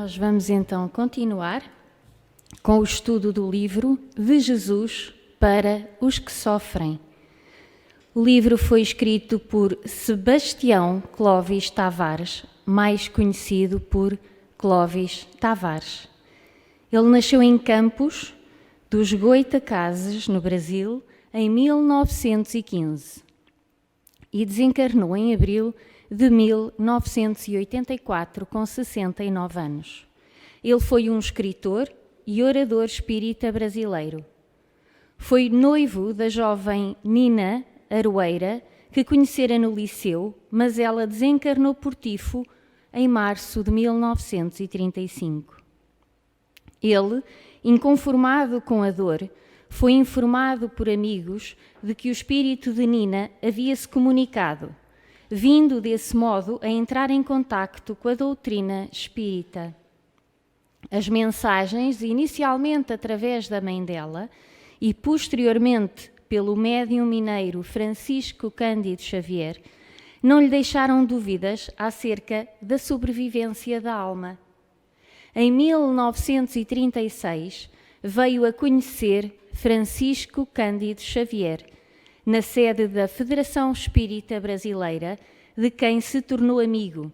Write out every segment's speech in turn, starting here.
Nós vamos então continuar com o estudo do livro De Jesus para os que sofrem. O livro foi escrito por Sebastião Clóvis Tavares, mais conhecido por Clóvis Tavares. Ele nasceu em Campos dos Goitacazes, no Brasil, em 1915 e desencarnou em abril de 1984, com 69 anos. Ele foi um escritor e orador espírita brasileiro. Foi noivo da jovem Nina Aroeira, que conhecera no liceu, mas ela desencarnou por tifo em março de 1935. Ele, inconformado com a dor, foi informado por amigos de que o espírito de Nina havia-se comunicado, vindo desse modo a entrar em contacto com a doutrina espírita. As mensagens, inicialmente através da mãe dela e posteriormente pelo médium mineiro Francisco Cândido Xavier, não lhe deixaram dúvidas acerca da sobrevivência da alma. Em 1936, veio a conhecer Francisco Cândido Xavier, na sede da Federação Espírita Brasileira, de quem se tornou amigo.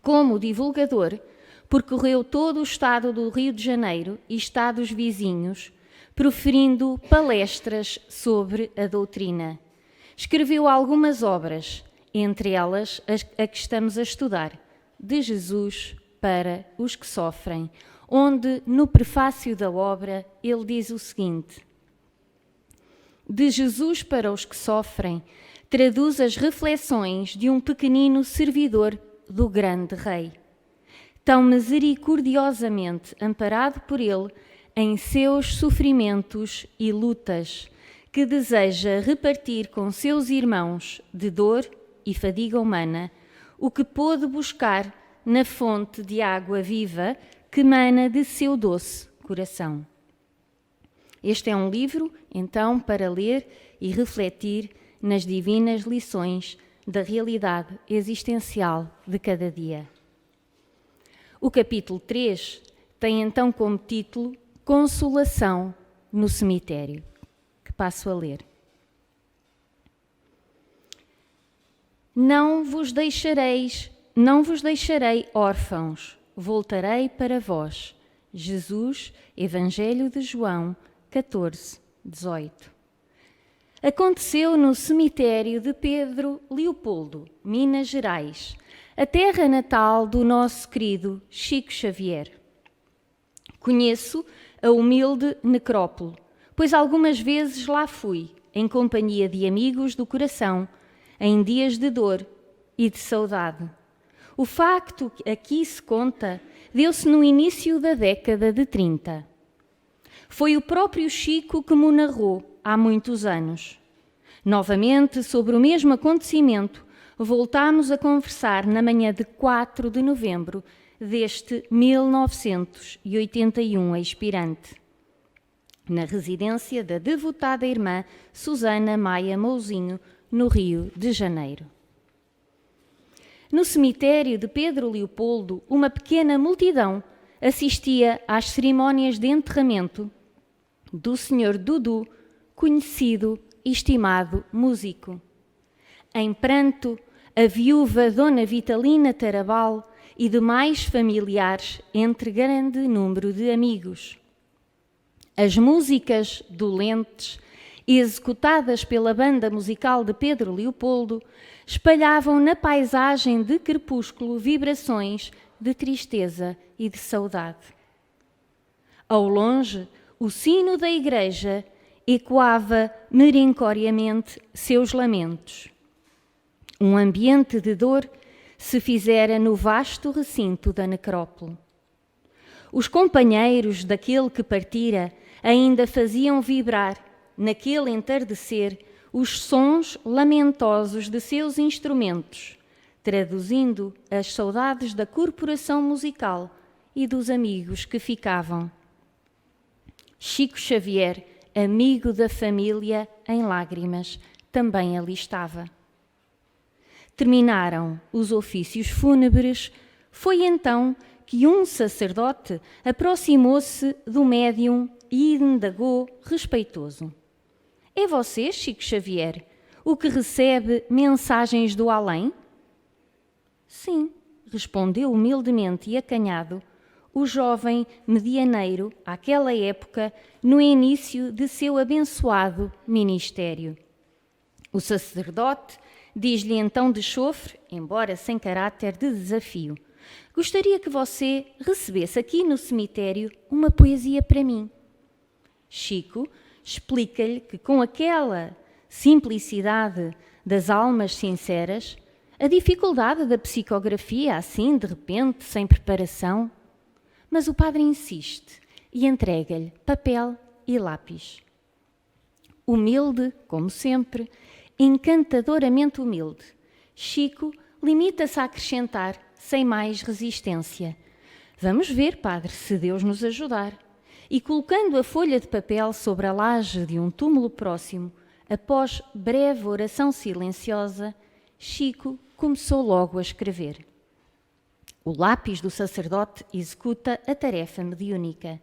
Como divulgador, percorreu todo o estado do Rio de Janeiro e estados vizinhos, proferindo palestras sobre a doutrina. Escreveu algumas obras, entre elas a que estamos a estudar, De Jesus para os que sofrem, onde, no prefácio da obra, ele diz o seguinte: De Jesus para os que sofrem, traduz as reflexões de um pequenino servidor do grande Rei, tão misericordiosamente amparado por ele em seus sofrimentos e lutas, que deseja repartir com seus irmãos de dor e fadiga humana o que pôde buscar na fonte de água viva que mana de seu doce coração. Este é um livro, então, para ler e refletir nas divinas lições da realidade existencial de cada dia. O capítulo 3 tem então como título Consolação no Cemitério, que passo a ler. Não vos deixarei órfãos, voltarei para vós. Jesus, Evangelho de João 14, 18. Aconteceu no cemitério de Pedro Leopoldo, Minas Gerais, a terra natal do nosso querido Chico Xavier. Conheço a humilde necrópole, pois algumas vezes lá fui, em companhia de amigos do coração, em dias de dor e de saudade. O facto que aqui se conta deu-se no início da década de 30. Foi o próprio Chico que me narrou há muitos anos. Novamente, sobre o mesmo acontecimento, voltámos a conversar na manhã de 4 de novembro deste 1981 expirante, na residência da devotada irmã Susana Maia Mouzinho, no Rio de Janeiro. No cemitério de Pedro Leopoldo, uma pequena multidão assistia às cerimónias de enterramento do Sr. Dudu, conhecido e estimado músico. Em pranto, a viúva Dona Vitalina Tarabal e demais familiares, entre grande número de amigos. As músicas dolentes, executadas pela banda musical de Pedro Leopoldo, espalhavam na paisagem de crepúsculo vibrações de tristeza e de saudade. Ao longe, o sino da igreja ecoava merencoriamente seus lamentos. Um ambiente de dor se fizera no vasto recinto da necrópole. Os companheiros daquele que partira ainda faziam vibrar, naquele entardecer, os sons lamentosos de seus instrumentos, traduzindo as saudades da corporação musical e dos amigos que ficavam. Chico Xavier, amigo da família em lágrimas, também ali estava. Terminaram os ofícios fúnebres, foi então que um sacerdote aproximou-se do médium e indagou respeitoso: "É você, Chico Xavier, o que recebe mensagens do além?" "Sim", respondeu humildemente e acanhado o jovem medianeiro, àquela época, no início de seu abençoado ministério. O sacerdote diz-lhe então de chofre, embora sem caráter de desafio: "Gostaria que você recebesse aqui no cemitério uma poesia para mim." Chico explica-lhe que, com aquela simplicidade das almas sinceras, a dificuldade da psicografia, assim, de repente, sem preparação. Mas o padre insiste e entrega-lhe papel e lápis. Humilde, como sempre, encantadoramente humilde, Chico limita-se a acrescentar, sem mais resistência: "Vamos ver, padre, se Deus nos ajudar." E colocando a folha de papel sobre a laje de um túmulo próximo, após breve oração silenciosa, Chico começou logo a escrever. O lápis do sacerdote executa a tarefa mediúnica.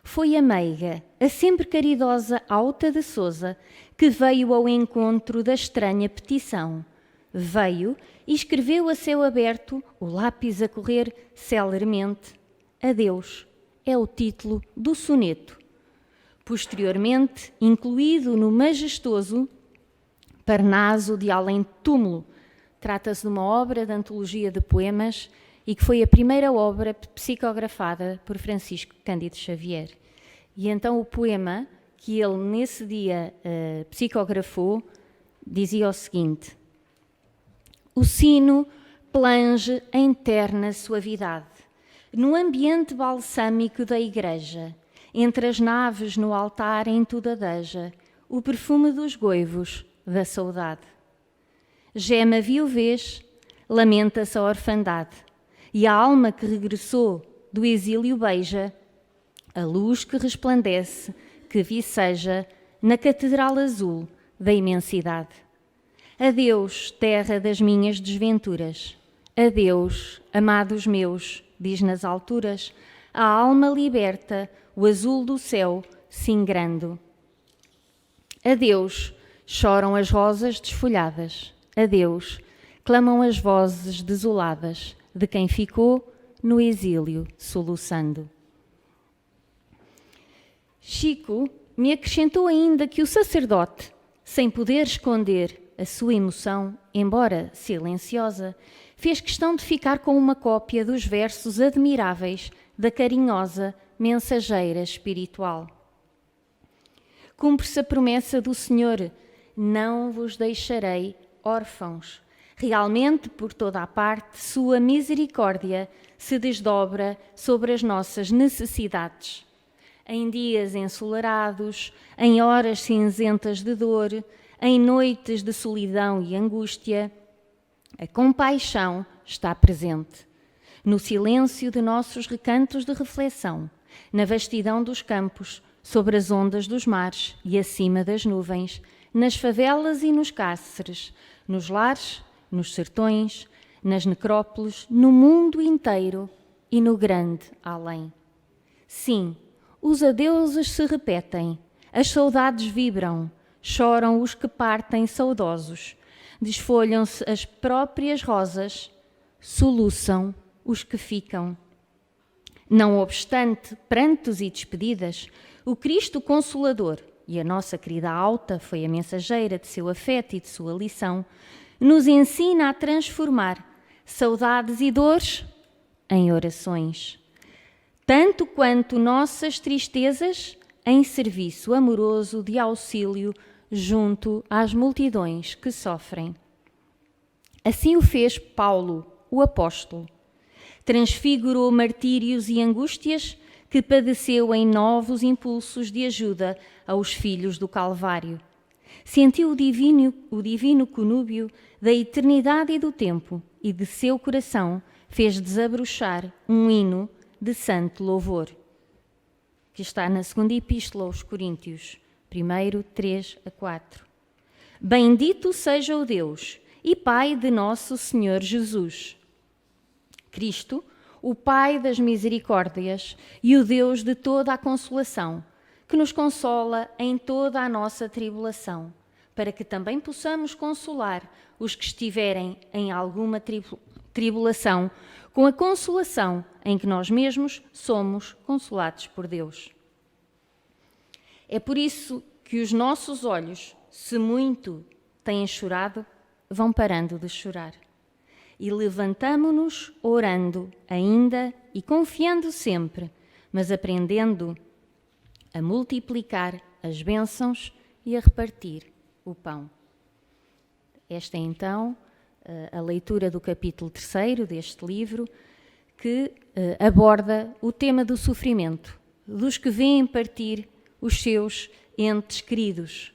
Foi a meiga, a sempre caridosa Auta de Sousa, que veio ao encontro da estranha petição. Veio e escreveu a céu aberto, o lápis a correr celeremente: "Adeus", é o título do soneto. Posteriormente, incluído no majestoso Parnaso de Além Túmulo, trata-se de uma obra de antologia de poemas e que foi a primeira obra psicografada por Francisco Cândido Xavier. E então o poema que ele nesse dia psicografou dizia o seguinte: "O sino plange em terna suavidade, no ambiente balsâmico da igreja, entre as naves no altar em tudo adeja o perfume dos goivos da saudade. Geme a viuvez, lamenta-se a orfandade, e a alma que regressou do exílio beija a luz que resplandece, que viceja na catedral azul da imensidade. Adeus, terra das minhas desventuras. Adeus, amados meus, diz nas alturas, a alma liberta, o azul do céu singrando. Adeus, choram as rosas desfolhadas. Adeus, clamam as vozes desoladas de quem ficou no exílio soluçando." Chico me acrescentou ainda que o sacerdote, sem poder esconder a sua emoção, embora silenciosa, fez questão de ficar com uma cópia dos versos admiráveis da carinhosa mensageira espiritual. Cumpre-se a promessa do Senhor: "Não vos deixarei órfãos." Realmente, por toda a parte, sua misericórdia se desdobra sobre as nossas necessidades. Em dias ensolarados, em horas cinzentas de dor, em noites de solidão e angústia, a compaixão está presente. No silêncio de nossos recantos de reflexão, na vastidão dos campos, sobre as ondas dos mares e acima das nuvens, nas favelas e nos cáceres, nos lares, nos sertões, nas necrópoles, no mundo inteiro e no grande além. Sim, os adeuses se repetem, as saudades vibram, choram os que partem saudosos, desfolham-se as próprias rosas, soluçam os que ficam. Não obstante prantos e despedidas, o Cristo Consolador, e a nossa querida Auta foi a mensageira de seu afeto e de sua lição, nos ensina a transformar saudades e dores em orações, tanto quanto nossas tristezas em serviço amoroso de auxílio junto às multidões que sofrem. Assim o fez Paulo, o apóstolo. Transfigurou martírios e angústias que padeceu em novos impulsos de ajuda aos filhos do Calvário. Sentiu o divino conúbio da eternidade e do tempo, e de seu coração fez desabrochar um hino de santo louvor, que está na segunda epístola aos Coríntios, 1, 3-4. Bendito seja o Deus e Pai de nosso Senhor Jesus. Cristo, o Pai das misericórdias e o Deus de toda a consolação, que nos consola em toda a nossa tribulação, para que também possamos consolar os que estiverem em alguma tribulação, com a consolação em que nós mesmos somos consolados por Deus. É por isso que os nossos olhos, se muito têm chorado, vão parando de chorar. E levantamo-nos orando ainda e confiando sempre, mas aprendendo a multiplicar as bênçãos e a repartir o pão. Esta é então a leitura do capítulo 3 deste livro, que aborda o tema do sofrimento, dos que vêm partir os seus entes queridos.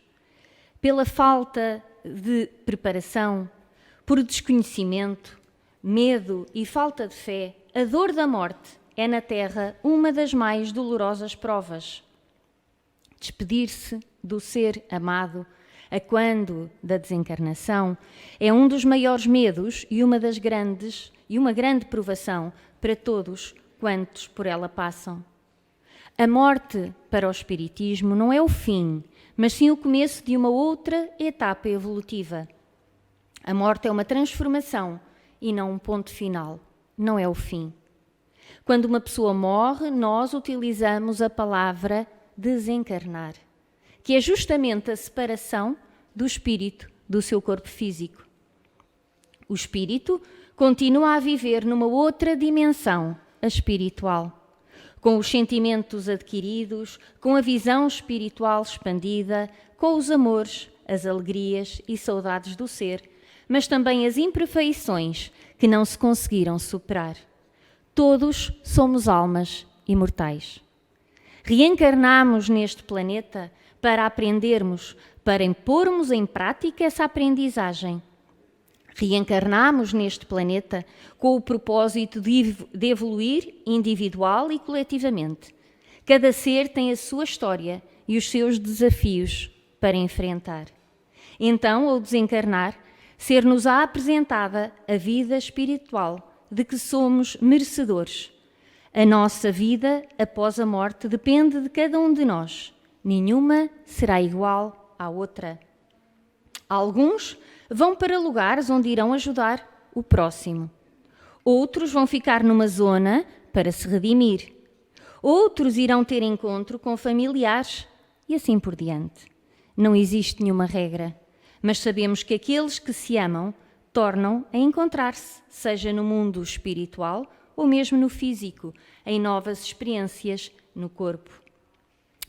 Pela falta de preparação, por desconhecimento, medo e falta de fé, a dor da morte é na terra uma das mais dolorosas provas. Despedir-se do ser amado a quando da desencarnação é um dos maiores medos e uma grande provação para todos quantos por ela passam. A morte para o Espiritismo não é o fim, mas sim o começo de uma outra etapa evolutiva. A morte é uma transformação e não um ponto final, não é o fim. Quando uma pessoa morre, nós utilizamos a palavra desencarnar, que é justamente a separação do espírito do seu corpo físico. O espírito continua a viver numa outra dimensão, a espiritual, com os sentimentos adquiridos, com a visão espiritual expandida, com os amores, as alegrias e saudades do ser, mas também as imperfeições que não se conseguiram superar. Todos somos almas imortais. Reencarnamos neste planeta para aprendermos, para pormos em prática essa aprendizagem. Reencarnamos neste planeta com o propósito de evoluir individual e coletivamente. Cada ser tem a sua história e os seus desafios para enfrentar. Então, ao desencarnar, ser-nos-á apresentada a vida espiritual de que somos merecedores. A nossa vida após a morte depende de cada um de nós. Nenhuma será igual à outra. Alguns vão para lugares onde irão ajudar o próximo. Outros vão ficar numa zona para se redimir. Outros irão ter encontro com familiares e assim por diante. Não existe nenhuma regra, mas sabemos que aqueles que se amam tornam a encontrar-se, seja no mundo espiritual ou mesmo no físico, em novas experiências no corpo.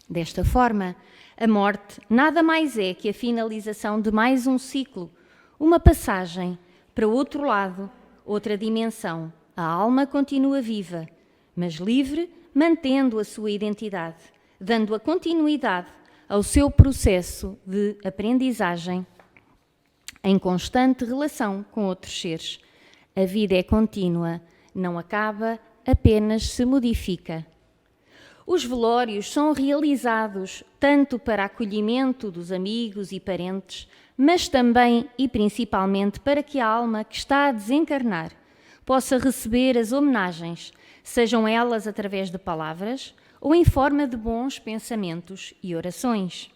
Desta forma, a morte nada mais é que a finalização de mais um ciclo, uma passagem para outro lado, outra dimensão. A alma continua viva, mas livre, mantendo a sua identidade, dando a continuidade ao seu processo de aprendizagem em constante relação com outros seres. A vida é contínua, não acaba, apenas se modifica. Os velórios são realizados tanto para acolhimento dos amigos e parentes, mas também e principalmente para que a alma que está a desencarnar possa receber as homenagens, sejam elas através de palavras ou em forma de bons pensamentos e orações.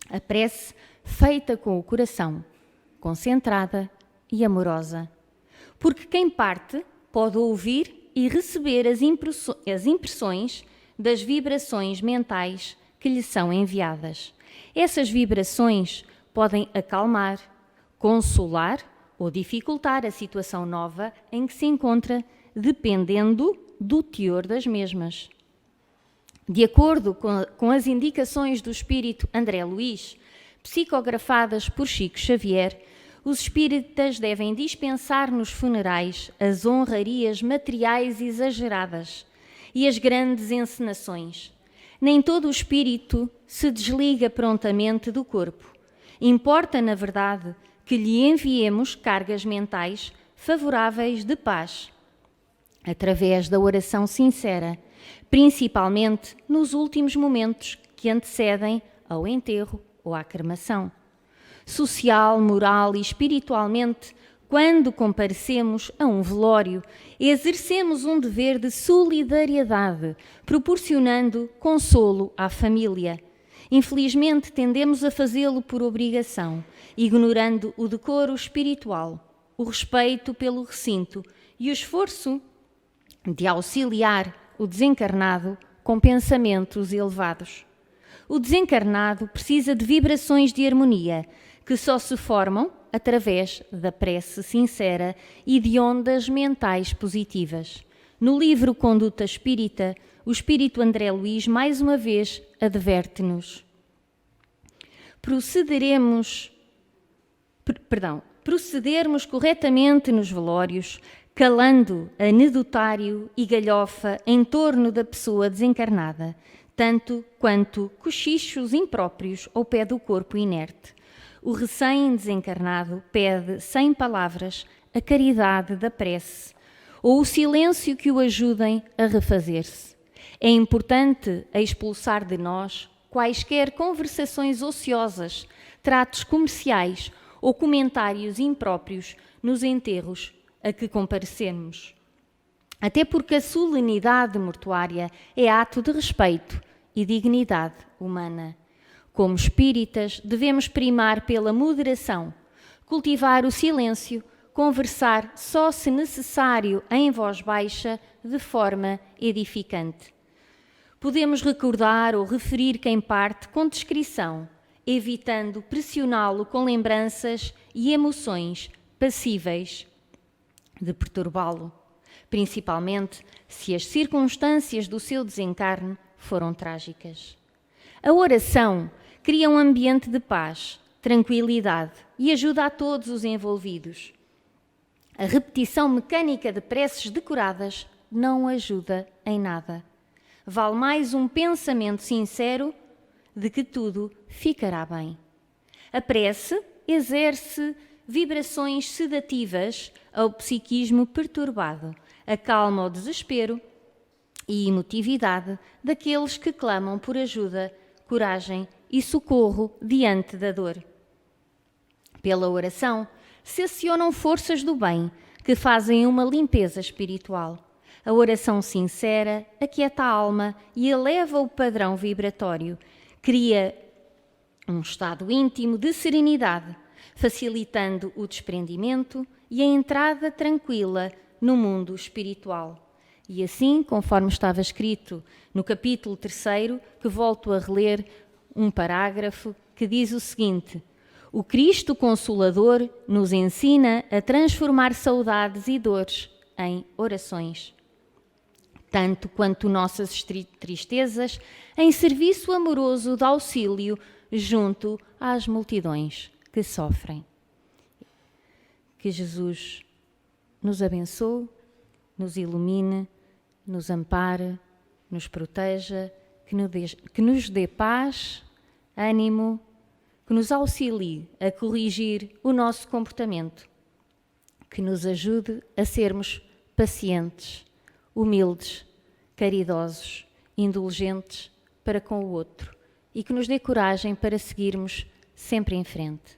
A prece feita com o coração, concentrada e amorosa. Porque quem parte pode ouvir e receber as impressões das vibrações mentais que lhe são enviadas. Essas vibrações podem acalmar, consolar ou dificultar a situação nova em que se encontra, dependendo do teor das mesmas. De acordo com as indicações do espírito André Luiz, psicografadas por Chico Xavier, os espíritas devem dispensar nos funerais as honrarias materiais exageradas e as grandes encenações. Nem todo o espírito se desliga prontamente do corpo. Importa, na verdade, que lhe enviemos cargas mentais favoráveis de paz, através da oração sincera, principalmente nos últimos momentos que antecedem ao enterro ou à cremação. Social, moral e espiritualmente, quando comparecemos a um velório, exercemos um dever de solidariedade, proporcionando consolo à família. Infelizmente, tendemos a fazê-lo por obrigação, ignorando o decoro espiritual, o respeito pelo recinto e o esforço de auxiliar o desencarnado com pensamentos elevados. O desencarnado precisa de vibrações de harmonia que só se formam através da prece sincera e de ondas mentais positivas. No livro Conduta Espírita, o Espírito André Luís mais uma vez adverte-nos. Procedermos corretamente nos velórios, calando anedotário e galhofa em torno da pessoa desencarnada, tanto quanto cochichos impróprios ao pé do corpo inerte. O recém-desencarnado pede, sem palavras, a caridade da prece ou o silêncio que o ajudem a refazer-se. É importante expulsar de nós quaisquer conversações ociosas, tratos comerciais ou comentários impróprios nos enterros a que comparecemos. Até porque a solenidade mortuária é ato de respeito e dignidade humana. Como espíritas, devemos primar pela moderação, cultivar o silêncio, conversar só se necessário em voz baixa, de forma edificante. Podemos recordar ou referir quem parte com discrição, evitando pressioná-lo com lembranças e emoções passíveis de perturbá-lo, principalmente se as circunstâncias do seu desencarne foram trágicas. A oração cria um ambiente de paz, tranquilidade e ajuda a todos os envolvidos. A repetição mecânica de preces decoradas não ajuda em nada. Vale mais um pensamento sincero de que tudo ficará bem. A prece exerce vibrações sedativas ao psiquismo perturbado, acalma o desespero e emotividade daqueles que clamam por ajuda, coragem e socorro diante da dor. Pela oração, se acionam forças do bem que fazem uma limpeza espiritual. A oração sincera aquieta a alma e eleva o padrão vibratório, cria um estado íntimo de serenidade, facilitando o desprendimento e a entrada tranquila no mundo espiritual. E assim, conforme estava escrito no capítulo 3, que volto a reler um parágrafo que diz o seguinte: o Cristo Consolador nos ensina a transformar saudades e dores em orações, tanto quanto nossas tristezas em serviço amoroso de auxílio junto às multidões que sofrem. Que Jesus nos abençoe, nos ilumine, nos ampare, nos proteja, que nos dê paz, ânimo, que nos auxilie a corrigir o nosso comportamento, que nos ajude a sermos pacientes, humildes, caridosos, indulgentes para com o outro e que nos dê coragem para seguirmos sempre em frente.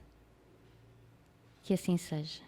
Que assim seja.